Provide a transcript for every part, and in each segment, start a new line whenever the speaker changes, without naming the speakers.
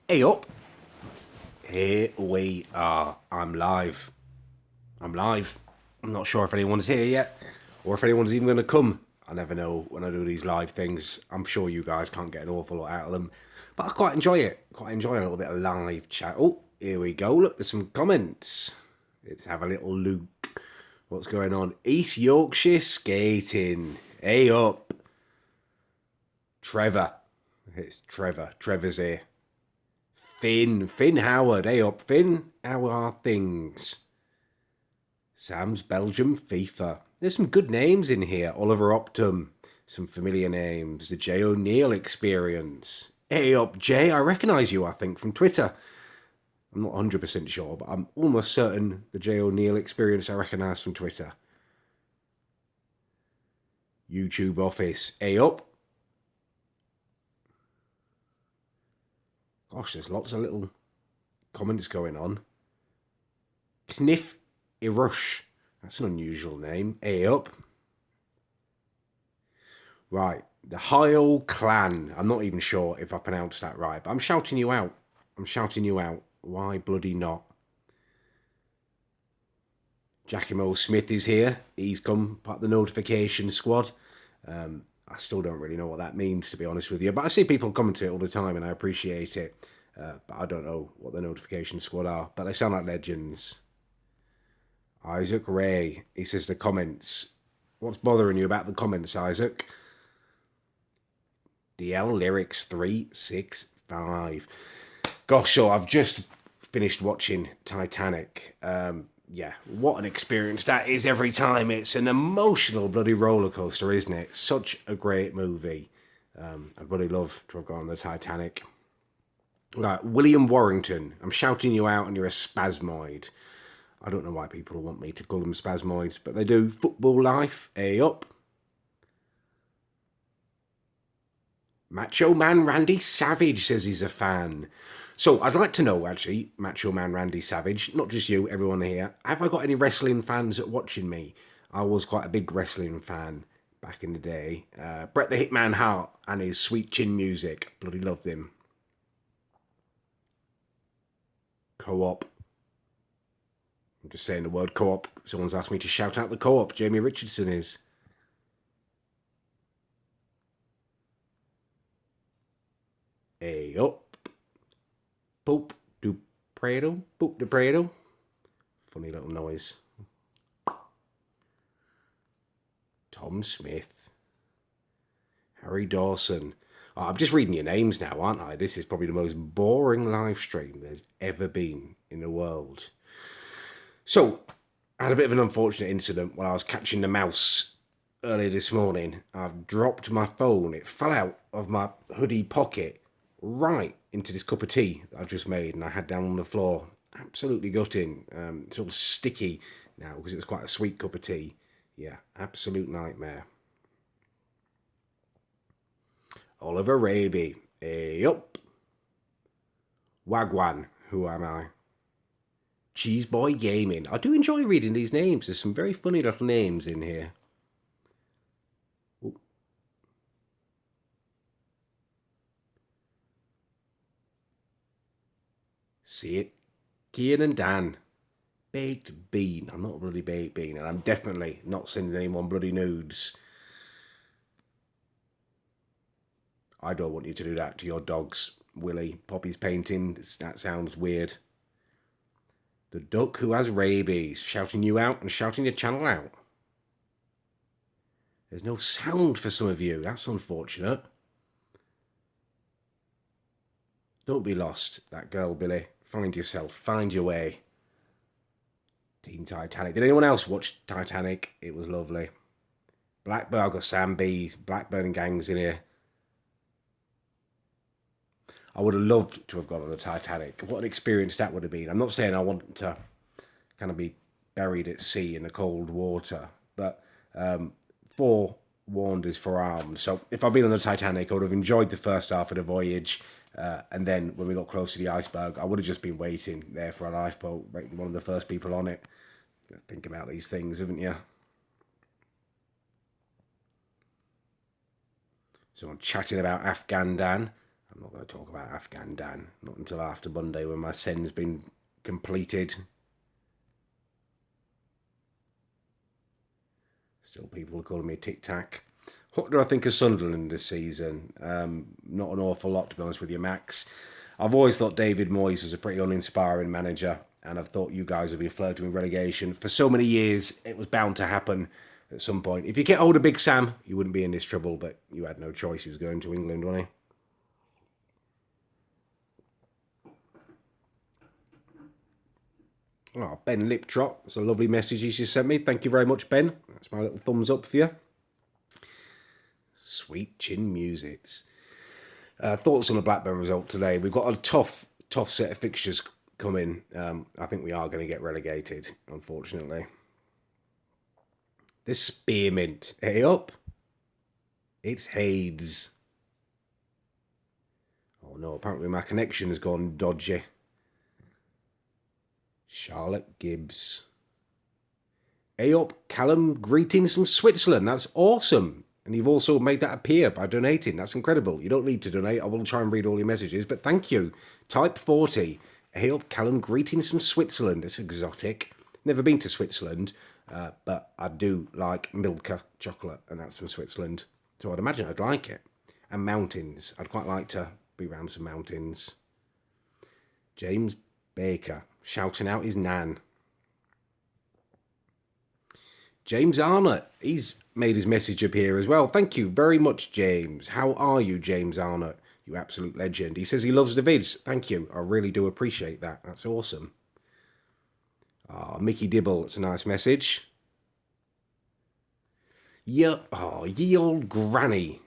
Hey up, here we are. I'm live. I'm live. I'm not sure if anyone's here yet, or if anyone's even going to come. I never know when I do these live things. I'm sure you guys can't get an awful lot out of them, but I quite enjoy it. Quite enjoy a little bit of live chat. Oh, here we go. Look, there's some comments. Let's have a little look. What's going on? East Yorkshire skating. Hey up, Trevor. It's Trevor. Trevor's here. Finn Howard. Hey up, Finn. How are things? Sam's Belgium FIFA. There's some good names in here. Oliver Optum. Some familiar names. The Jay O'Neill Experience. Hey up, Jay. I recognise you, I think, from Twitter. I'm not 100% sure, but I'm almost certain the Jay O'Neill Experience I recognise from Twitter. YouTube Office. Hey up. Gosh, there's lots of little comments going on. Kniff Irush. That's an unusual name. Hey up. Right, the Heil Clan. I'm not even sure if I pronounced that right, but I'm shouting you out. I'm shouting you out. Why bloody not? Giacomo Smith is here. He's come part of the notification squad. I still don't really know what that means, to be honest with you, but I see people comment to it all the time and I appreciate it. But I don't know what the notification squad are, but they sound like legends. Isaac Ray, he says the comments. What's bothering you about the comments, Isaac? DL Lyrics 365. Gosh, so I've just finished watching Titanic. Yeah, what an experience that is every time. It's an emotional bloody roller coaster, isn't it? Such a great movie. I'd really love to have gone on the Titanic. Right, William Warrington. I'm shouting you out and you're a spasmoid. I don't know why people want me to call them spasmoids, but they do. Football Life, A up. Macho Man Randy Savage says he's a fan. So I'd like to know, actually, Macho Man Randy Savage, not just you, everyone here, have I got any wrestling fans watching me? I was quite a big wrestling fan back in the day. Bret the Hitman Hart and his sweet chin music. Bloody loved him. Co-op. I'm just saying the word co-op. Someone's asked me to shout out the co-op. Jamie Richardson is. Hey up. Boop do Prado. Boop de Prado. Funny little noise. Tom Smith. Harry Dawson. Oh, I'm just reading your names now, aren't I? This is probably the most boring live stream there's ever been in the world. So, I had a bit of an unfortunate incident when I was catching the mouse earlier this morning. I've dropped my phone. It fell out of my hoodie pocket right into this cup of tea that I just made and I had down on the floor. Absolutely gutting. It's all sticky now because it was quite a sweet cup of tea. Yeah, absolute nightmare. Oliver Raby. Hey up. Wagwan. Who am I? Cheeseboy Gaming. I do enjoy reading these names. There's some very funny little names in here. Ooh. See it. Kian and Dan. Baked bean. I'm not a bloody baked bean, and I'm definitely not sending anyone bloody nudes. I don't want you to do that to your dogs, Willie. Poppy's painting. That sounds weird. The duck who has rabies. Shouting you out and shouting your channel out. There's no sound for some of you. That's unfortunate. Don't be lost, that girl, Billy. Find yourself. Find your way. Team Titanic. Did anyone else watch Titanic? It was lovely. Blackburn, I've got Sam B. Blackburn and Gang's in here. I would have loved to have gone on the Titanic. What an experience that would have been. I'm not saying I want to kind of be buried at sea in the cold water, but forewarned is forearmed. So if I'd been on the Titanic, I would have enjoyed the first half of the voyage. And then when we got close to the iceberg, I would have just been waiting there for a lifeboat, one of the first people on it. Think about these things, haven't you? So I'm chatting about Afghan Dan. I'm not going to talk about Afghan Dan, not until after Monday when my sen's been completed. Still people are calling me Tic Tac. What do I think of Sunderland this season? Not an awful lot, to be honest with you, Max. I've always thought David Moyes was a pretty uninspiring manager, and I've thought you guys have been flirting with relegation for so many years. It was bound to happen at some point. If you get hold of Big Sam, you wouldn't be in this trouble, but you had no choice. He was going to England, wasn't he? Oh, Ben Liptrot. That's a lovely message you just sent me. Thank you very much, Ben. That's my little thumbs up for you. Sweet chin musics. Thoughts on the Blackburn result today? We've got a tough set of fixtures coming. I think we are going to get relegated, unfortunately. This spearmint. Hey up. It's Hades. Oh no, apparently my connection has gone dodgy. Charlotte Gibbs. Hey up, Callum. Greetings from Switzerland. That's awesome. And you've also made that appear by donating. That's incredible. You don't need to donate. I will try and read all your messages, but thank you. Type 40. Hey up, Callum. Greetings from Switzerland. It's exotic. Never been to Switzerland, but I do like Milka chocolate, and that's from Switzerland. So I'd imagine I'd like it. And mountains. I'd quite like to be around some mountains. James Baker. Shouting out his nan. James Arnott. He's made his message appear as well. Thank you very much, James. How are you, James Arnott? You absolute legend. He says he loves the vids. Thank you. I really do appreciate that. That's awesome. Mickey Dibble. It's a nice message. Yeah. Oh, ye old granny.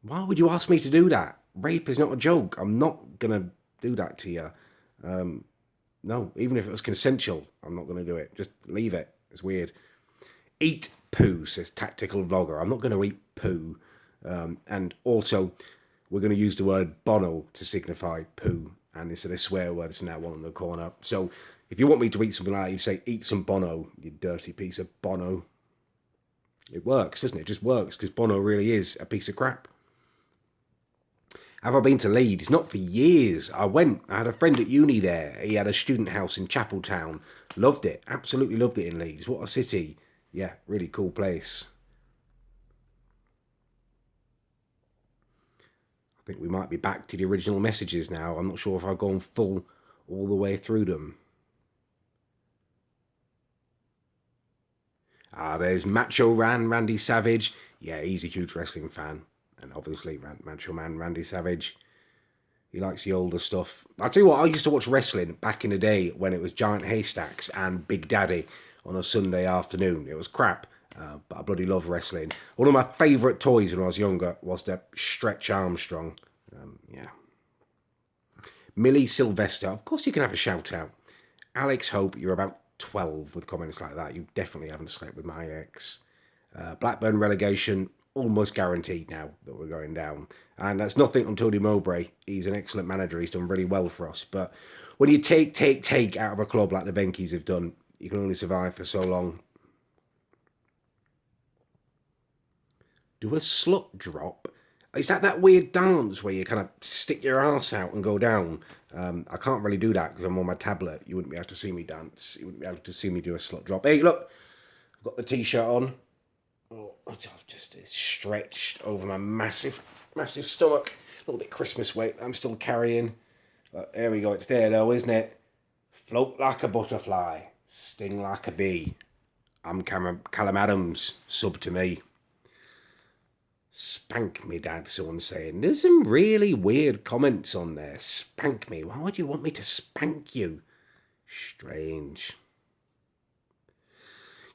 Why would you ask me to do that? Rape is not a joke. I'm not going to do that to you. No, even if it was consensual, I'm not going to do it. Just leave it. It's weird. Eat poo, says Tactical Vlogger. I'm not going to eat poo. And also, we're going to use the word bono to signify poo. And instead of swear word, it's now one in the corner. So if you want me to eat something like that, you say, eat some bono, you dirty piece of bono. It works, doesn't it? It just works, because bono really is a piece of crap. Have I been to Leeds? Not for years. I went. I had a friend at uni there. He had a student house in Chapeltown. Loved it. Absolutely loved it in Leeds. What a city. Yeah, really cool place. I think we might be back to the original messages now. I'm not sure if I've gone full all the way through them. There's Macho Randy Savage. Yeah, he's a huge wrestling fan. And obviously, Macho Man Randy Savage. He likes the older stuff. I'll tell you what, I used to watch wrestling back in the day when it was Giant Haystacks and Big Daddy on a Sunday afternoon. It was crap, but I bloody love wrestling. One of my favourite toys when I was younger was the Stretch Armstrong. Yeah. Millie Sylvester. Of course you can have a shout out. Alex Hope, you're about 12 with comments like that. You definitely haven't slept with my ex. Blackburn relegation, almost guaranteed now that we're going down. And that's nothing on Tony Mowbray. He's an excellent manager. He's done really well for us. But when you take out of a club like the Venkies have done, you can only survive for so long. Do a slut drop? Is that weird dance where you kind of stick your ass out and go down? I can't really do that because I'm on my tablet. You wouldn't be able to see me dance. You wouldn't be able to see me do a slut drop. Hey, look. I've got the T-shirt on. Oh, I've just stretched over my massive stomach. A little bit Christmas weight I'm still carrying. But there we go. It's there though, isn't it? Float like a butterfly. Sting like a bee. I'm Callum Adams. Sub to me. Spank me, Dad, someone's saying. There's some really weird comments on there. Spank me. Why would you want me to spank you? Strange.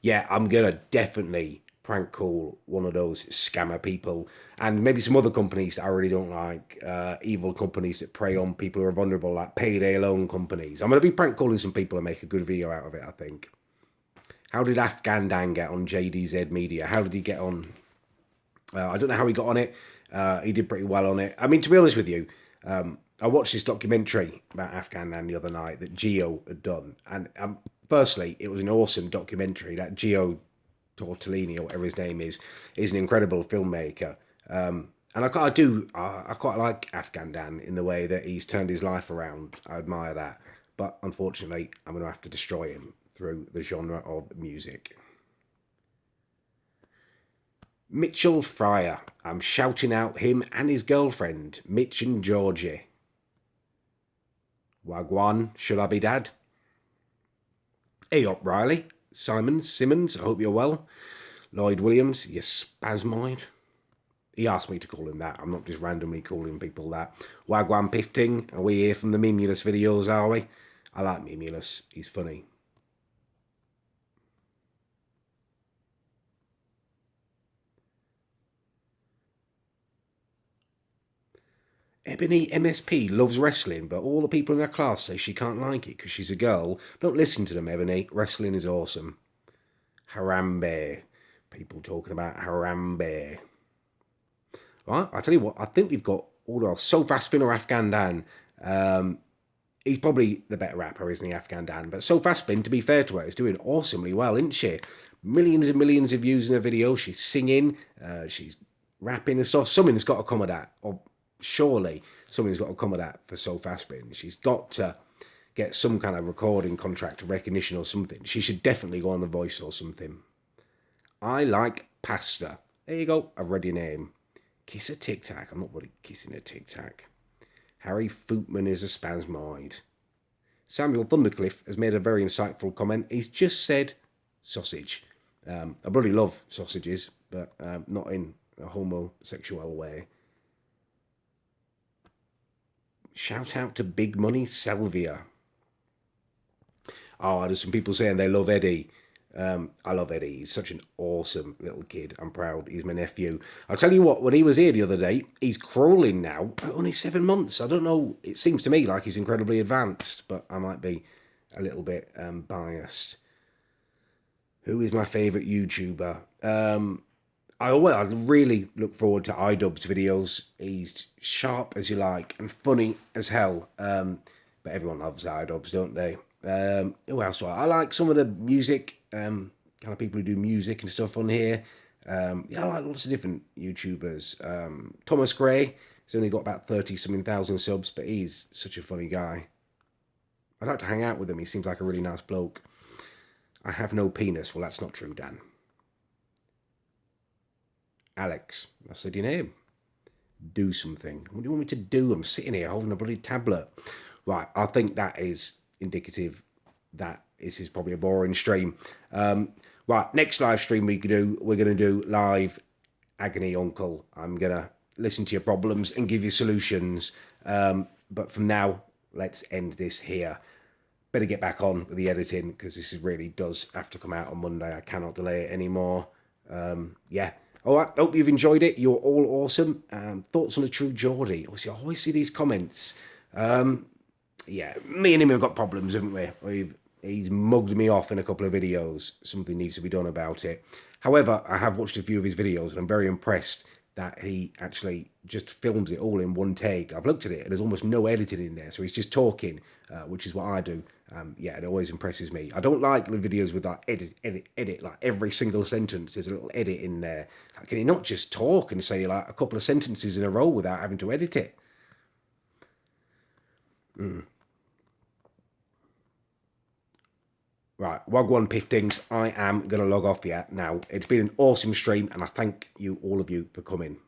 Yeah, I'm going to definitely prank call one of those scammer people and maybe some other companies that I really don't like. Evil companies that prey on people who are vulnerable, like payday loan companies. I'm going to be prank calling some people and make a good video out of it, I think. How did Afghan Dan get on JDZ Media? How did he get on? I don't know how he got on it. He did pretty well on it. I mean, to be honest with you, I watched this documentary about Afghan Dan the other night that Gio had done. And firstly, it was an awesome documentary. That Gio Tortellini, or whatever his name is an incredible filmmaker. And I quite like Afghan Dan in the way that he's turned his life around. I admire that. But unfortunately, I'm going to have to destroy him through the genre of music. Mitchell Fryer. I'm shouting out him and his girlfriend, Mitch and Georgie. Wagwan, should I be dad? Hey up, Riley. Simon Simmons, I hope you're well. Lloyd Williams, you spasmoid. He asked me to call him that. I'm not just randomly calling people that. Wagwan Pifting, are we here from the Mimulus videos, are we? I like Mimulus, he's funny. Ebony MSP loves wrestling, but all the people in her class say she can't like it because she's a girl. Don't listen to them, Ebony. Wrestling is awesome. Harambe. People talking about Harambe. Right, I tell you what, I think we've got all our Sofa Spin or Afghan Dan. He's probably the better rapper, isn't he, Afghan Dan? But Sofa Spin, to be fair to her, is doing awesomely well, isn't she? Millions and millions of views in her video. She's singing, she's rapping and stuff. Something's got to come of that. Or surely something's got to come of that for Sofa Spin. She's got to get some kind of recording contract or recognition or something. She should definitely go on The Voice or something. I like pasta. There you go, I've read your name. Kiss a Tic Tac. I'm not really kissing a Tic Tac. Harry Footman is a spasmoid. Samuel Thundercliffe has made a very insightful comment. He's just said sausage. I bloody love sausages, but not in a homosexual way. Shout out to Big Money Selvia. Oh, there's some people saying they love Eddie. I love Eddie. He's such an awesome little kid. I'm proud. He's my nephew. I'll tell you what, when he was here the other day, he's crawling now at only 7 months. I don't know. It seems to me like he's incredibly advanced, but I might be a little bit biased. Who is my favourite YouTuber? I really look forward to iDubbbz videos. He's sharp as you like and funny as hell. But everyone loves iDubbbz, don't they? Who else do I like? Some of the music, kind of people who do music and stuff on here. I like lots of different YouTubers. Thomas Gray, he's only got about 30-something thousand subs, but he's such a funny guy. I'd like to hang out with him. He seems like a really nice bloke. I have no penis. Well, that's not true, Dan. Alex, I said your name. Do something. What do you want me to do? I'm sitting here holding a bloody tablet. Right, I think that is indicative that this is probably a boring stream. Right, next live stream we're gonna do live Agony Uncle. I'm gonna listen to your problems and give you solutions. But from now, let's end this here. Better get back on with the editing because this really does have to come out on Monday. I cannot delay it anymore. Yeah. All right, hope you've enjoyed it. You're all awesome. Thoughts on the True Geordie? Obviously, I always see these comments. Yeah, me and him have got problems, haven't we? He's mugged me off in a couple of videos. Something needs to be done about it. However, I have watched a few of his videos and I'm very impressed that he actually just films it all in one take. I've looked at it and there's almost no editing in there. So he's just talking, which is what I do. Yeah, it always impresses me. I don't like the videos with like edit, like every single sentence. There's a little edit in there. Like, can you not just talk and say like a couple of sentences in a row without having to edit it? Right, Wagwan Piftings, I am going to log off now. It's been an awesome stream and I thank you, all of you, for coming.